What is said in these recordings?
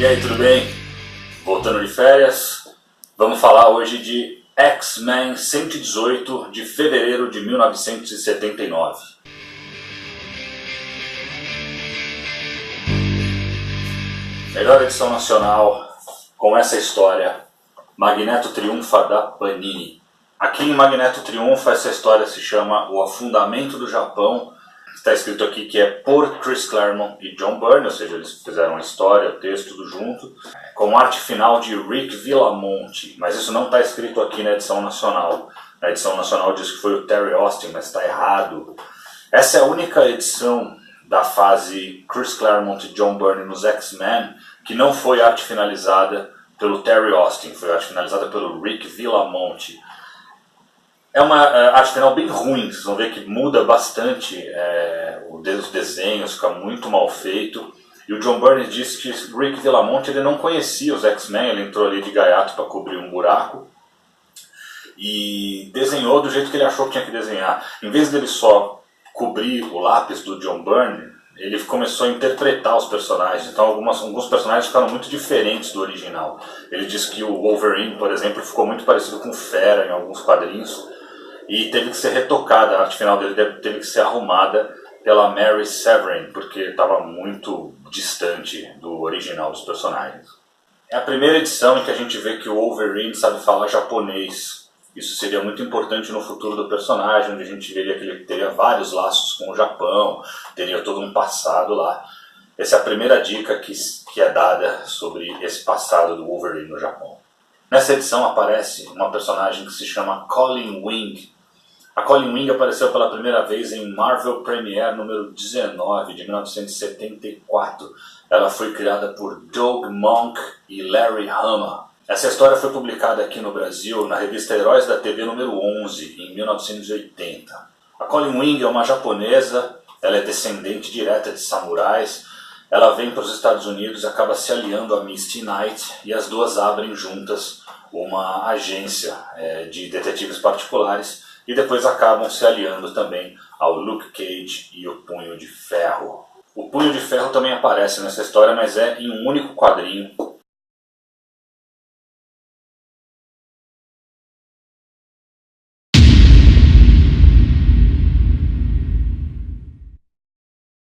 E aí, tudo bem? Voltando de férias, vamos falar hoje de X-Men 118 de fevereiro de 1979. Melhor edição nacional com essa história, Magneto triunfa da Panini. Aqui em Magneto triunfa, essa história se chama O Afundamento do Japão. Está escrito aqui que é por Chris Claremont e John Byrne, ou seja, eles fizeram a história, o texto, tudo junto, com arte final de Rick Villamonte, mas isso não está escrito aqui na edição nacional. Na edição nacional diz que foi o Terry Austin, mas está errado. Essa é a única edição da fase Chris Claremont e John Byrne nos X-Men que não foi arte finalizada pelo Terry Austin, foi arte finalizada pelo Rick Villamonte. É uma arte final bem ruim, vocês vão ver que muda bastante os desenhos, fica muito mal feito. E o John Byrne disse que Rick Villamonte ele não conhecia os X-Men, ele entrou ali de gaiato para cobrir um buraco e desenhou do jeito que ele achou que tinha que desenhar. Em vez dele só cobrir o lápis do John Byrne, ele começou a interpretar os personagens, então alguns personagens ficaram muito diferentes do original. Ele disse que o Wolverine, por exemplo, ficou muito parecido com o Fera em alguns quadrinhos, e teve que ser retocada, a arte final dele teve que ser arrumada pela Mary Severin, porque estava muito distante do original dos personagens. É a primeira edição em que a gente vê que o Wolverine sabe falar japonês. Isso seria muito importante no futuro do personagem, onde a gente veria que ele teria vários laços com o Japão, teria todo um passado lá. Essa é a primeira dica que é dada sobre esse passado do Wolverine no Japão. Nessa edição aparece uma personagem que se chama Colleen Wing. A Colleen Wing apareceu pela primeira vez em Marvel Premiere número 19 de 1974. Ela foi criada por Doug Monk e Larry Hama. Essa história foi publicada aqui no Brasil na revista Heróis da TV número 11, em 1980. A Colleen Wing é uma japonesa, ela é descendente direta de samurais. Ela vem para os Estados Unidos e acaba se aliando a Misty Knight e as duas abrem juntas uma agência de detetives particulares e depois acabam se aliando também ao Luke Cage e o Punho de Ferro. O Punho de Ferro também aparece nessa história, mas é em um único quadrinho.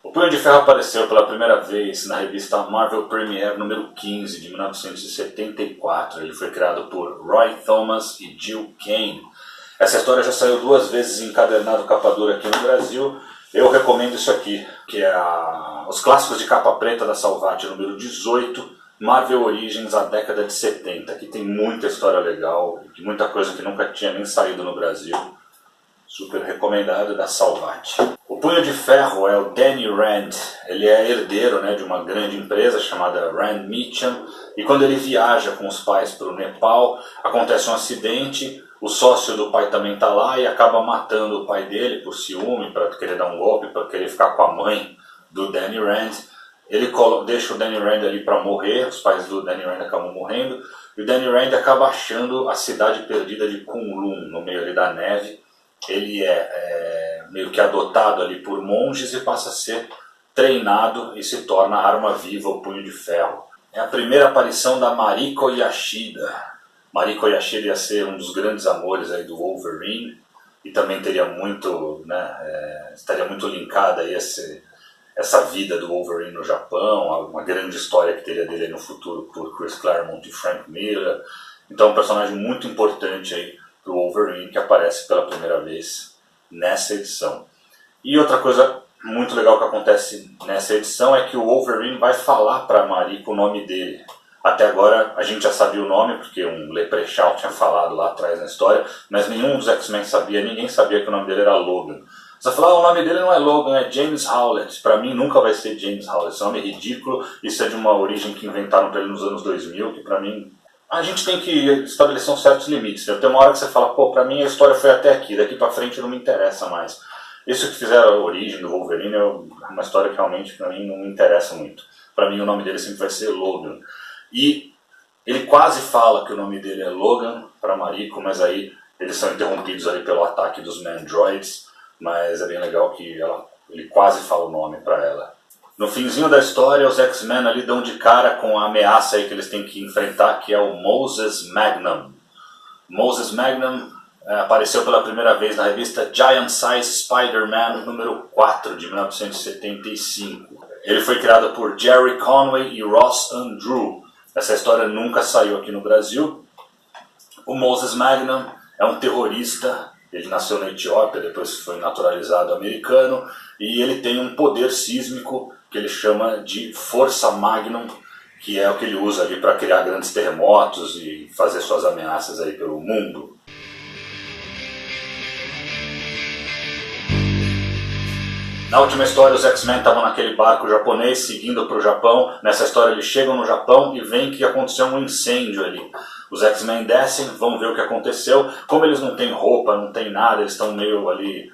O Punho de Ferro apareceu pela primeira vez na revista Marvel Premiere número 15 de 1974. Ele foi criado por Roy Thomas e Jill Kane. Essa história já saiu duas vezes encadernado capa dura aqui no Brasil. Eu recomendo isso aqui, que é os clássicos de capa preta da Salvat número 18, Marvel Origins, a década de 70. Aqui tem muita história legal, muita coisa que nunca tinha nem saído no Brasil. Super recomendado, da Salvat. O Punho de Ferro é o Danny Rand. Ele é herdeiro de uma grande empresa chamada Rand Mitchum. E quando ele viaja com os pais para o Nepal, acontece um acidente. O sócio do pai também está lá e acaba matando o pai dele por ciúme, para querer dar um golpe, para querer ficar com a mãe do Danny Rand. Ele deixa o Danny Rand ali para morrer, os pais do Danny Rand acabam morrendo. E o Danny Rand acaba achando a cidade perdida de Kunlun, no meio ali da neve. Ele é meio que adotado ali por monges e passa a ser treinado e se torna a arma viva, o Punho de Ferro. É a primeira aparição da Mariko Yashida. Mariko Yashida ia ser um dos grandes amores aí do Wolverine e também teria muito, estaria muito linkada aí essa vida do Wolverine no Japão, uma grande história que teria dele no futuro por Chris Claremont e Frank Miller. Então um personagem muito importante aí do Wolverine que aparece pela primeira vez nessa edição. E outra coisa muito legal que acontece nessa edição é que o Wolverine vai falar para Mariko o nome dele. Até agora a gente já sabia o nome, porque um Leprechaun tinha falado lá atrás na história, mas nenhum dos X-Men sabia, ninguém sabia que o nome dele era Logan. Você vai falar, o nome dele não é Logan, é James Howlett. Para mim nunca vai ser James Howlett, esse nome é ridículo, isso é de uma origem que inventaram para ele nos anos 2000, que para mim... A gente tem que estabelecer uns certos limites. Tem uma hora que você fala, para mim a história foi até aqui, daqui para frente não me interessa mais. Isso que fizeram a origem do Wolverine é uma história que realmente para mim não me interessa muito. Para mim o nome dele sempre vai ser Logan. E ele quase fala que o nome dele é Logan para Mariko, mas aí eles são interrompidos ali pelo ataque dos Mandroids, mas é bem legal que ele quase fala o nome para ela. No finzinho da história, os X-Men ali dão de cara com a ameaça aí que eles têm que enfrentar, que é o Moses Magnum. Moses Magnum apareceu pela primeira vez na revista Giant Size Spider-Man número 4 de 1975. Ele foi criado por Jerry Conway e Ross Andru. Essa história nunca saiu aqui no Brasil. O Moses Magnum é um terrorista. Ele nasceu na Etiópia, depois foi naturalizado americano, e ele tem um poder sísmico que ele chama de Força Magnum, que é o que ele usa ali para criar grandes terremotos e fazer suas ameaças aí pelo mundo. Na última história, os X-Men estavam naquele barco japonês seguindo para o Japão. Nessa história eles chegam no Japão e veem que aconteceu um incêndio ali. Os X-Men descem, vão ver o que aconteceu. Como eles não têm roupa, não têm nada, eles estão meio ali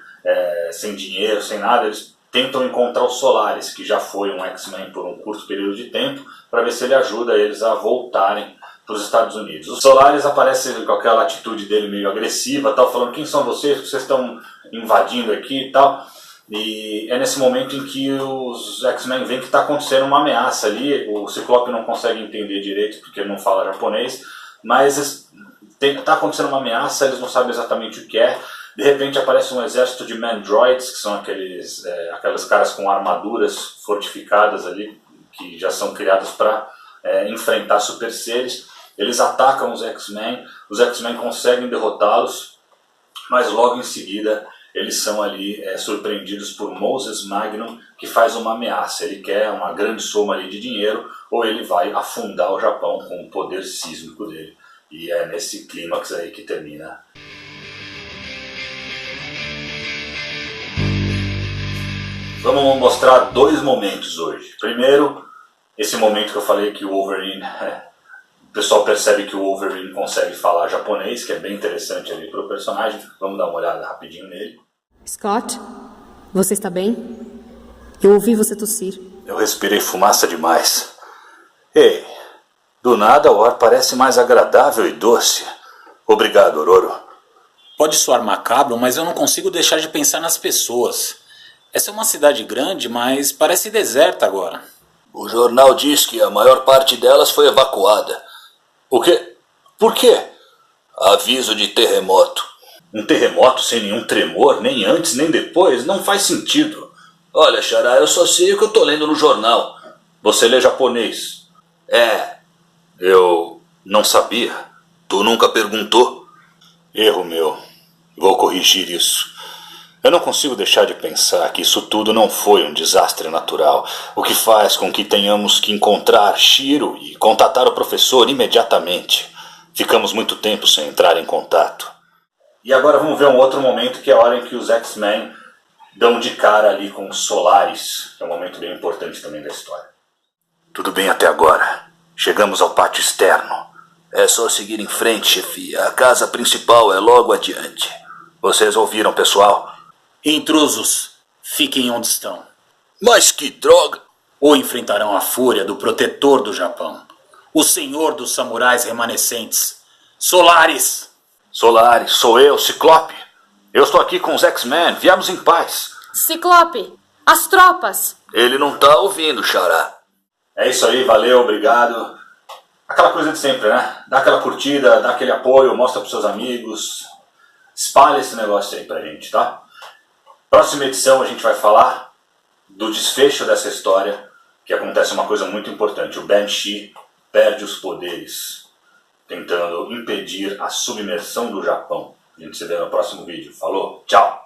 sem dinheiro, sem nada, eles tentam encontrar o Solaris, que já foi um X-Men por um curto período de tempo, para ver se ele ajuda eles a voltarem para os Estados Unidos. O Solaris aparece com aquela atitude dele meio agressiva, tal, falando: quem são vocês? Vocês estão invadindo aqui e tal. E é nesse momento em que os X-Men veem que está acontecendo uma ameaça ali. O Ciclope não consegue entender direito porque ele não fala japonês, mas está acontecendo uma ameaça, eles não sabem exatamente o que é. De repente aparece um exército de Mandroids, que são aqueles caras com armaduras fortificadas ali, que já são criados para enfrentar super seres. Eles atacam os X-Men conseguem derrotá-los, mas logo em seguida eles são ali surpreendidos por Moses Magnum, que faz uma ameaça. Ele quer uma grande soma ali de dinheiro, ou ele vai afundar o Japão com o poder sísmico dele. E é nesse clímax aí que termina. Vamos mostrar dois momentos hoje. Primeiro, esse momento que eu falei que o Wolverine... O pessoal percebe que o Wolverine consegue falar japonês, que é bem interessante ali para o personagem. Vamos dar uma olhada rapidinho nele. Scott, você está bem? Eu ouvi você tossir. Eu respirei fumaça demais. Ei, do nada o ar parece mais agradável e doce. Obrigado, Ororo. Pode soar macabro, mas eu não consigo deixar de pensar nas pessoas. Essa é uma cidade grande, mas parece deserta agora. O jornal diz que a maior parte delas foi evacuada. O quê? Por quê? Aviso de terremoto. Um terremoto sem nenhum tremor, nem antes nem depois, não faz sentido. Olha, Xará, eu só sei o que eu tô lendo no jornal. Você lê japonês? Eu não sabia. Tu nunca perguntou? Erro meu. Vou corrigir isso. Eu não consigo deixar de pensar que isso tudo não foi um desastre natural, o que faz com que tenhamos que encontrar Shiro e contatar o professor imediatamente. Ficamos muito tempo sem entrar em contato. E agora vamos ver um outro momento, que é a hora em que os X-Men dão de cara ali com os Solaris, que é um momento bem importante também da história. Tudo bem até agora. Chegamos ao pátio externo. É só seguir em frente, chefia. A casa principal é logo adiante. Vocês ouviram, pessoal? Intrusos, fiquem onde estão. Mas que droga! Ou enfrentarão a fúria do protetor do Japão, o senhor dos samurais remanescentes, Solaris! Solaris, sou eu, Ciclope. Eu estou aqui com os X-Men, viemos em paz. Ciclope, as tropas! Ele não tá ouvindo, Xará. É isso aí, valeu, obrigado. Aquela coisa de sempre, né? Dá aquela curtida, dá aquele apoio, mostra pros seus amigos. Espalha esse negócio aí pra gente, tá? Próxima edição a gente vai falar do desfecho dessa história, que acontece uma coisa muito importante. O Banshee perde os poderes, tentando impedir a submersão do Japão. A gente se vê no próximo vídeo. Falou, tchau!